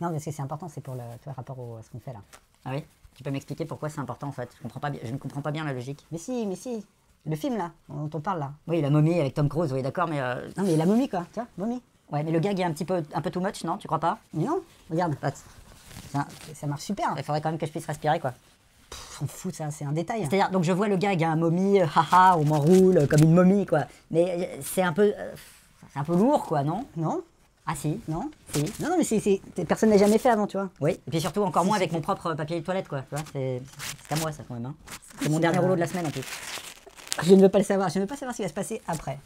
Non, parce que c'est important, c'est pour le rapport à ce qu'on fait là. Ah oui? Tu peux m'expliquer pourquoi c'est important en fait? Je ne comprends pas bien la logique. Mais si. Le film là, dont on parle là. Oui, la momie avec Tom Cruise, oui d'accord, mais... Non mais la momie quoi, tu vois, momie. Ouais, mais le gag est un peu too much, non? Tu crois pas? Mais non, regarde, Ça marche super. Il faudrait quand même que je puisse respirer quoi. On fout ça, c'est un détail. C'est-à-dire, donc je vois le gag, un momie, haha, on m'enroule comme une momie quoi. Mais c'est un peu lourd quoi, non? Non? Ah si? Non? Si. Non, mais personne n'a jamais fait avant, tu vois. Oui, et puis surtout encore moins avec mon propre papier de toilette quoi. Tu vois, c'est à moi ça quand même. Hein. C'est mon dernier rouleau de la semaine en plus. Je ne veux pas le savoir, je ne veux pas savoir ce qui va se passer après.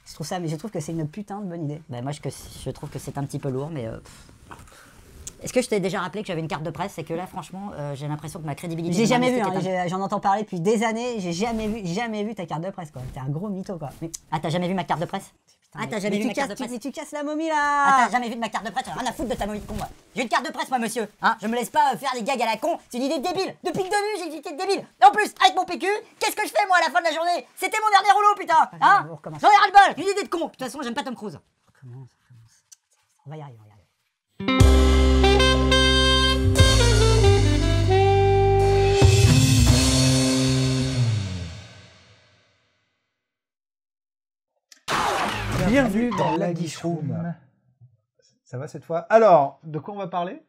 Je trouve que c'est une putain de bonne idée. Ben moi je trouve que c'est un petit peu lourd, mais... Est-ce que je t'ai déjà rappelé que j'avais une carte de presse? C'est que là franchement, j'ai l'impression que ma crédibilité... J'ai jamais vu, hein, j'en entends parler depuis des années, j'ai jamais vu ta carte de presse quoi. T'es un gros mytho quoi. Mais... Ah t'as jamais vu ma carte de presse? Ah t'as jamais vu ma carte de presse? Mais tu casses la momie là! Ah t'as jamais vu de ma carte de presse? J'en ai rien à foutre de ta momie de con moi. J'ai une carte de presse moi monsieur, hein. Je me laisse pas faire des gags à la con, c'est une idée débile. Depuis le début j'ai une idée débile. En plus, avec mon PQ, qu'est-ce que je fais moi à la fin de la journée? C'était mon dernier rouleau putain, hein. J'en ai ras le bol, une idée de con. De toute façon j'aime pas Tom Cruise. On va y arriver, Bienvenue dans la Guiche Room. Ça va cette fois? Alors, de quoi on va parler?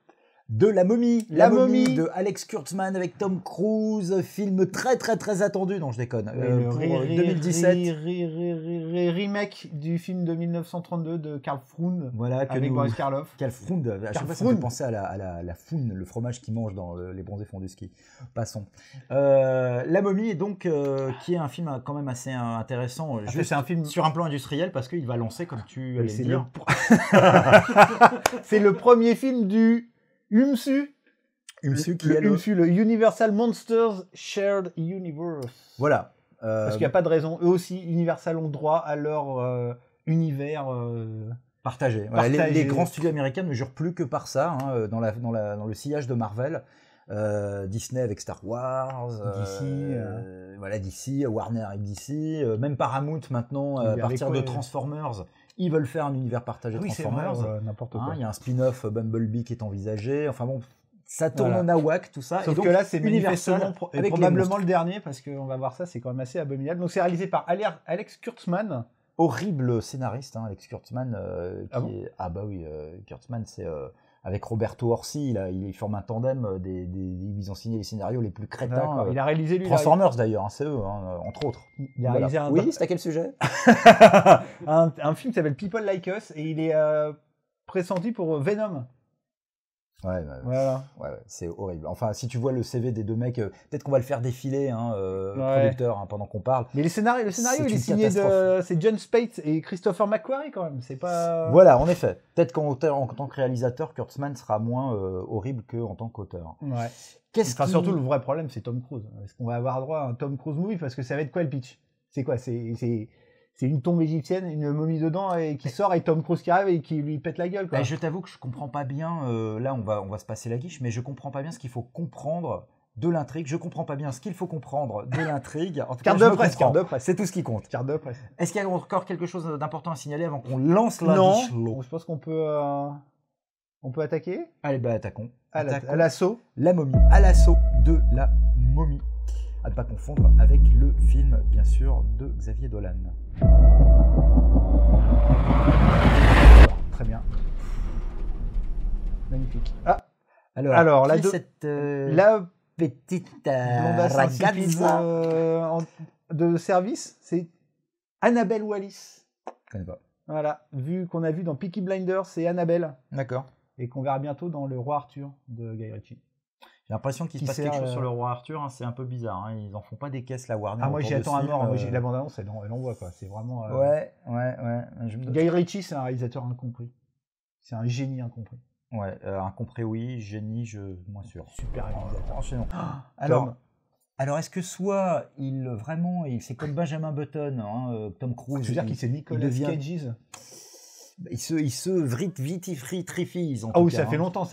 De La Momie. La momie de Alex Kurtzman avec Tom Cruise, film très attendu, non je déconne, pour 2017. Remake du film de 1932 de Karl Freund, voilà, avec Boris Karloff. Karl Freund, à chaque fois ça me fait penser à la foune, le fromage qu'ils mangent dans Les Bronzés font du ski. Passons. La Momie, donc, qui est un film quand même assez intéressant, C'est un film sur un plan industriel, parce qu'il va lancer, comme tu allais le dire. C'est le premier film du UMSU, qui est le Universal Monsters Shared Universe. Voilà. Parce qu'il n'y a pas de raison. Eux aussi, Universal ont droit à leur univers partagé. Voilà, les grands studios américains ne jurent plus que par ça, hein, dans le sillage de Marvel. Disney avec Star Wars, DC, Warner avec DC, même Paramount maintenant, à partir de Transformers. Ils veulent faire un univers partagé Transformers. N'importe quoi. Il y a un spin-off Bumblebee qui est envisagé. Enfin bon, ça tourne au nawak, tout ça. Sauf et donc, que là, c'est manifestement avec probablement le dernier, parce qu'on va voir ça, c'est quand même assez abominable. Donc c'est réalisé par Alex Kurtzman. Horrible scénariste, hein, Alex Kurtzman. Kurtzman, c'est... avec Roberto Orsi, il forme un tandem, ils ont signé les scénarios les plus crétins. Il a réalisé Transformers d'ailleurs, hein, c'est eux, hein, entre autres. Il a réalisé un... Oui, c'est à quel sujet? un film qui s'appelle People Like Us, et il est pressenti pour Venom. Voilà. Ouais, c'est horrible. Enfin, si tu vois le CV des deux mecs, peut-être qu'on va le faire défiler, producteur, pendant qu'on parle. Mais le scénario il est signé c'est John Spates et Christopher McQuarrie quand même. C'est pas. Voilà, en effet. Peut-être qu'en tant que réalisateur, Kurtzman sera moins horrible qu'en tant qu'auteur. Ouais. Surtout le vrai problème, c'est Tom Cruise. Est-ce qu'on va avoir droit à un Tom Cruise movie? Parce que ça va être quoi le pitch? C'est quoi? C'est une tombe égyptienne, une momie dedans et qui sort et Tom Cruise qui arrive et qui lui pète la gueule. Quoi. Je t'avoue que je comprends pas bien. Là, on va se passer la guiche, mais je comprends pas bien ce qu'il faut comprendre de l'intrigue. Je comprends pas bien ce qu'il faut comprendre de l'intrigue. En tout cas, carte de presse. C'est tout ce qui compte. Carte de presse. Est-ce qu'il y a encore quelque chose d'important à signaler avant qu'on lance la guiche? Non. Je pense qu'on peut attaquer. Allez, attaquons. À l'assaut. La momie. À l'assaut de la momie. À ne pas confondre avec le film, bien sûr, de Xavier Dolan. Très bien. Magnifique. Alors la petite ragazza de service, c'est Annabelle Wallis. Je connais pas. Voilà, qu'on a vu dans Peaky Blinders, c'est Annabelle. D'accord. Et qu'on verra bientôt dans Le Roi Arthur de Guy Ritchie. J'ai l'impression qu'il se passe quelque chose sur Le Roi Arthur, c'est un peu bizarre. Ils en font pas des caisses, la Warner. Moi j'y attends à mort. Moi j'ai la bande-annonce, elle envoie quoi. C'est vraiment. Ouais. Guy Ritchie, c'est un réalisateur incompris. C'est un génie incompris. Ouais, incompris oui, génie, moins sûr. Super réalisateur. Enchaînons. Alors est-ce que soit c'est comme Benjamin Button, Tom Cruise. Tu veux dire qu'il s'est Nicolas Cage? Il se vitifie. Ça fait longtemps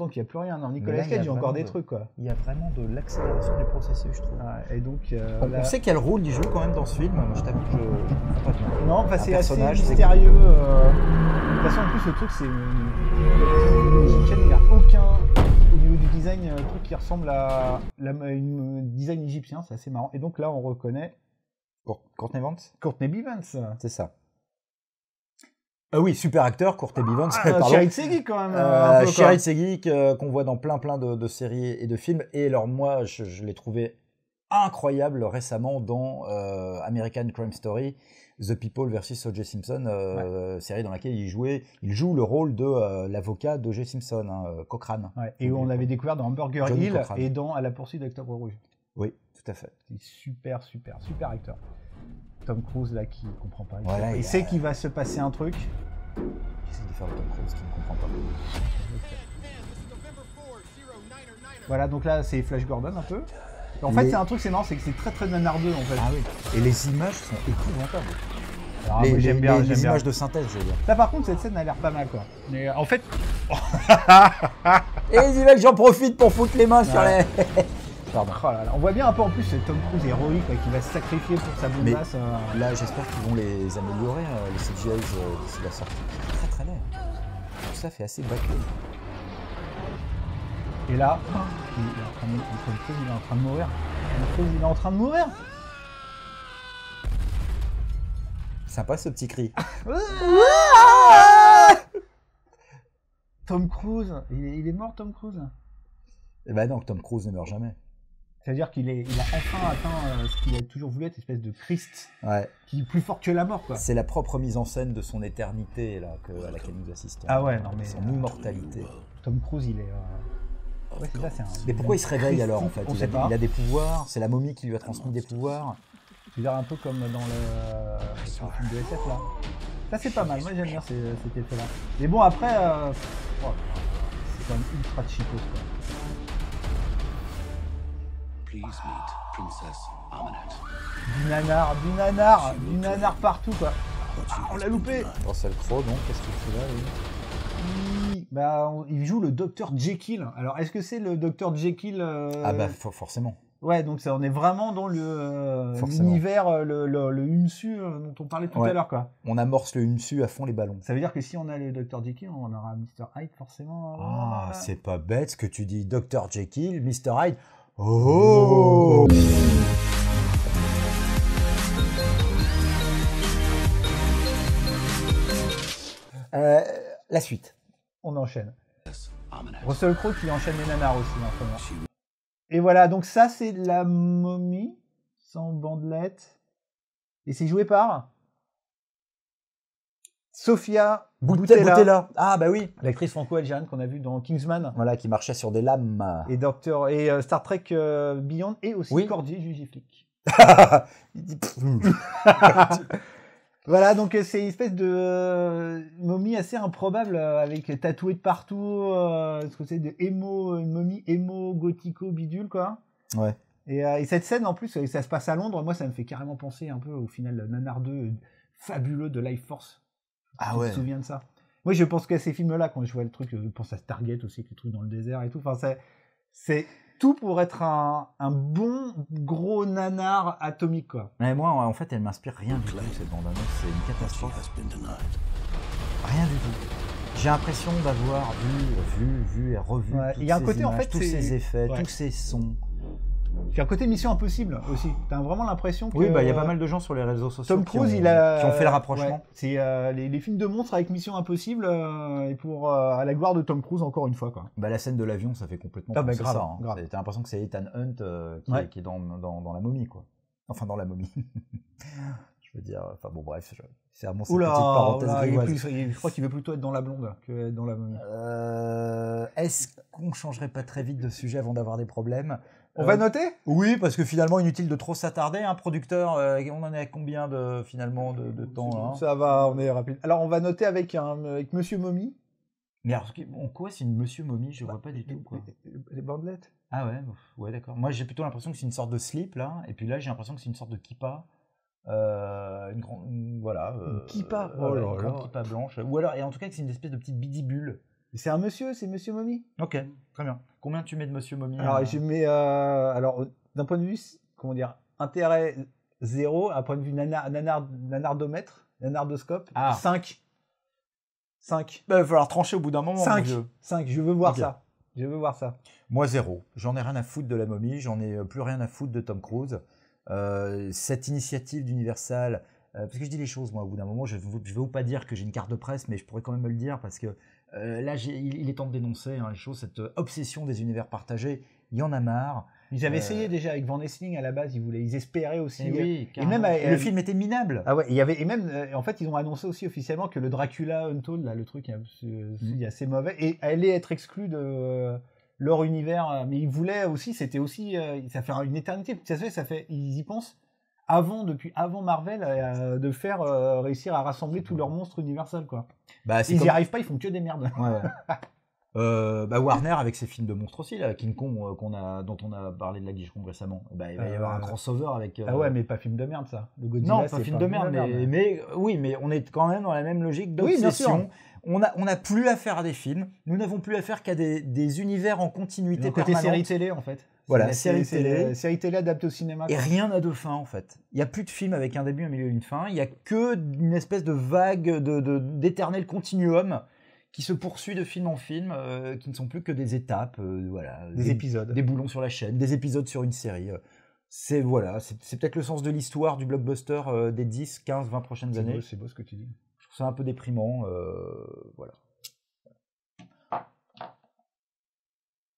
qu'il n'y a plus rien. Non, Nicolas Cage, il y a encore des trucs quoi. Il y a vraiment de l'accélération du processus, je trouve. Et donc, on sait quel rôle il joue quand même dans ce film. Je t'avoue que je comprends pas bien. Non, c'est assez mystérieux. De toute façon, en plus, le truc, c'est momie égyptienne, il n'y a aucun, au niveau du design, truc qui ressemble à une design égyptien, c'est assez marrant. Et donc là, on reconnaît Courtney Vance. Courtney B. Vance. C'est ça. Oui, super acteur, Courtney B. Vance. Sherry Tseguik quand même. Sherry Tseguik, qu'on voit dans plein de séries et de films. Et alors moi, je l'ai trouvé incroyable récemment dans American Crime Story, The People versus O.J. Simpson, série dans laquelle il joue le rôle de l'avocat d'O.J. Simpson, Cochrane. Ouais, et on l'avait découvert dans Hamburger Johnny Hill Cochrane. et dans À la poursuite d'Octobre Rouge. Oui, tout à fait. C'est super acteur. Tom Cruise là qui comprend pas. Voilà, Il sait qu'il va se passer un truc. J'essaie de faire le Tom Cruise qui ne comprend pas. Voilà, donc là c'est Flash Gordon un peu. En fait, c'est un truc, c'est marrant, c'est que c'est très nanardeux en fait. Ah oui. Et les images sont épouvantables. Alors, moi, j'aime bien. Les images de synthèse, je veux dire. Là par contre, cette scène a l'air pas mal quoi. Mais en fait, Et les images, j'en profite pour foutre les mains sur les. Pardon. oh là là, on voit bien un peu en plus c'est Tom Cruise héroïque quoi, qui va se sacrifier pour sa Mais bombasse. là, j'espère qu'ils vont les améliorer, les CGIs, d'ici la sortie. C'est très laid. Tout ça fait assez bâclé. Et là, Tom Cruise il est en train de mourir. Tom Cruise il est en train de mourir. Sympa ce petit cri. Tom Cruise, il est mort Tom Cruise. Eh ben non, Tom Cruise ne meurt jamais. C'est-à-dire qu'il a enfin atteint ce qu'il a toujours voulu être, une espèce de Christ, Ouais. qui est plus fort que la mort, quoi. C'est la propre mise en scène de son éternité là, à laquelle nous assistons. Ah ouais, non mais... Son immortalité. Tom Cruise, il est... Ouais, c'est ça, c'est un... Mais pourquoi il se réveille Christ, alors en fait on sait pas. Il a des pouvoirs, c'est la momie qui lui a transmis des pouvoirs. Je veux dire, un peu comme dans le film de SF, là. Ça, c'est pas mal, moi j'aime bien cet effet-là. Mais bon, après, c'est quand même ultra cheapos, quoi. Please meet Princess Amanat. Du nanar partout, quoi. Ah, on l'a loupé. Russell Crowe, donc, qu'est-ce qu'il fait là lui Il joue le Dr Jekyll. Alors, est-ce que c'est le Dr Jekyll Ah bah forcément. Ouais, donc ça, on est vraiment dans Forcément. l'univers, le UMSU dont on parlait tout Ouais. à l'heure, quoi. On amorce le UMSU à fond les ballons. Ça veut dire que si on a le Dr Jekyll, on aura Mr Hyde forcément. Ah, c'est pas bête ce que tu dis. Dr Jekyll, Mr Hyde. Oh, La suite. On enchaîne. Amanat. Russell Crowe qui enchaîne les nanars aussi en ce moment. Et voilà, donc ça c'est la momie sans bandelette. Et c'est joué par Sofia Boutella, Ah bah oui. l'actrice franco-algérienne qu'on a vue dans Kingsman Voilà, qui marchait sur des lames. et Star Trek Beyond et aussi Oui. Cordier Jugiflic. Voilà, donc c'est une espèce de momie assez improbable avec tatoué de partout, ce que c'est de une momie émo gothico bidule quoi. Ouais. Et cette scène en plus, ça se passe à Londres, moi ça me fait carrément penser un peu au final Nanar 2 fabuleux de Life Force. Ah Tu ouais. te souviens de ça? Moi je pense qu'à ces films-là quand je vois le truc, je pense à Stargate aussi, avec le truc dans le désert et tout. Enfin c'est tout pour être un bon gros nanar atomique quoi. Mais moi, en fait, elle m'inspire rien du tout, cette bande-annonce. C'est une catastrophe. Has been denied. Rien du tout. J'ai l'impression d'avoir vu et revu Ouais, toutes il y a un ces côté, en images, fait, tous c'est- ces effets, ouais. tous ces sons. Puis un côté Mission Impossible aussi. T'as vraiment l'impression que... Oui, bah il y a pas mal de gens sur les réseaux sociaux Tom Cruise, qui il a... ont fait le rapprochement. Ouais, c'est les films de monstres avec Mission Impossible et pour à la gloire de Tom Cruise encore une fois quoi. Bah, la scène de l'avion, ça fait complètement Ah bah, penser grave, ça. Hein. grave. T'as l'impression que c'est Ethan Hunt Ouais. qui est dans la momie, quoi. Enfin, dans la momie. Je veux dire, enfin bon, bref, c'est vraiment cette petite parenthèse grivoise. je crois qu'il veut plutôt être dans la blonde que être dans la momie. Est-ce qu'on changerait pas très vite de sujet avant d'avoir des problèmes? On va noter. Oui, parce que finalement, inutile de trop s'attarder. Un producteur, on en est à combien de temps là? Ça va, on est rapide. Alors on va noter avec Monsieur Momie. Mais alors, quoi, c'est une Monsieur Momie? Je vois pas du tout, quoi. Les bandelettes. Ah ouais, ouais, d'accord. Moi, j'ai plutôt l'impression que c'est une sorte de slip, là. Et puis là, j'ai l'impression que c'est une sorte de kippa. Voilà. Une kippa. Une grande kippa blanche. Ou alors, et en tout cas, que c'est une espèce de petite bidibule. C'est Monsieur Momie. Ok, très bien. Combien tu mets de Monsieur Momie? Alors je mets d'un point de vue comment dire intérêt 0, à point de vue nanardoscope, Ah. 5. 5. Bah, il va falloir trancher au bout d'un moment, mon 5. vieux. 5, je veux voir Ok. ça. Je veux voir ça. Moi, 0. J'en ai rien à foutre de la momie, j'en ai plus rien à foutre de Tom Cruise. Cette initiative d'Universal, parce que je dis les choses, moi, au bout d'un moment, je ne vais vous pas dire que j'ai une carte de presse, mais je pourrais quand même me le dire, parce que là, il est temps de dénoncer les choses, cette obsession des univers partagés, il y en a marre. Ils avaient essayé déjà avec Van Helsing à la base, ils espéraient aussi. Et oui, et même le film était minable. Ah ouais, il y avait et même en fait ils ont annoncé aussi officiellement que le Dracula Untold là, le truc est assez mauvais et allait être exclu de leur univers. Mais ils voulaient aussi, c'était aussi, ça fait une éternité. Ça fait, ils y pensent depuis avant Marvel de faire réussir à rassembler tous leurs monstres Universal quoi. Bah, c'est Ils comme- y arrivent pas, ils font que des merdes. Ouais, ouais. Bah Warner avec ses films de monstres aussi, là, King Kong, dont on a parlé de la Guichecombe récemment. Bah, il va y avoir un crossover avec. Ah ouais, mais pas film de merde ça. Le Godzilla, Non, pas c'est film de merde, mais oui, mais on est quand même dans la même logique Oui, bien sûr. d'obsession. On a plus affaire à des films, nous n'avons plus affaire qu'à des univers en continuité Le côté permanente. série télé en fait. Voilà, C'est série télé. adaptée au cinéma. Et quoi. rien n'a de fin en fait. Il n'y a plus de film avec un début, un milieu et une fin. Il n'y a que une espèce de vague d'éternel continuum qui se poursuit de film en film, qui ne sont plus que des étapes, voilà, Des épisodes. des boulons sur la chaîne, des épisodes sur une série. C'est peut-être le sens de l'histoire du blockbuster des 10, 15, 20 prochaines années. C'est beau ce que tu dis. Je trouve ça un peu déprimant. Voilà.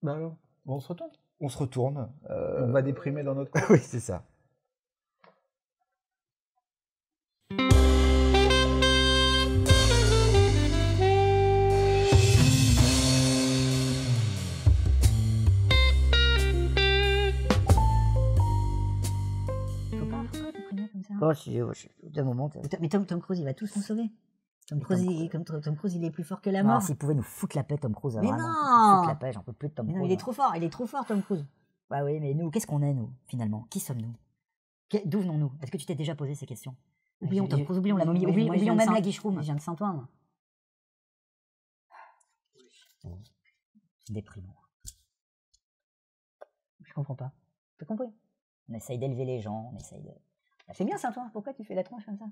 Bah alors, bon, on se retourne. On se retourne. On va déprimer dans notre coin. Oui, c'est ça. Faut pas déprimer comme ça. Oh, si, d'un moment. Mais Tom Cruise, il va tous nous sauver. Tom Cruise, il est plus fort que la Non, mort. s'il pouvait nous foutre la paix, Tom Cruise. Mais vraiment, non foutre la paix, j'en peux plus de Tom Mais Cruise. non, il est trop fort, Tom Cruise. Bah oui, mais nous, qu'est-ce qu'on est, nous, finalement? Qui sommes-nous? D'où venons-nous? Est-ce que tu t'es déjà posé ces questions? Oublions Tom Cruise, oublions la momie, oublions même la Guichecombe. Je viens de Saint-Ouen. C'est déprimant. Je comprends pas. T'as compris? On essaye d'élever les gens, on essaye de... C'est bien Saint-Ouen, pourquoi tu fais la tronche comme ça?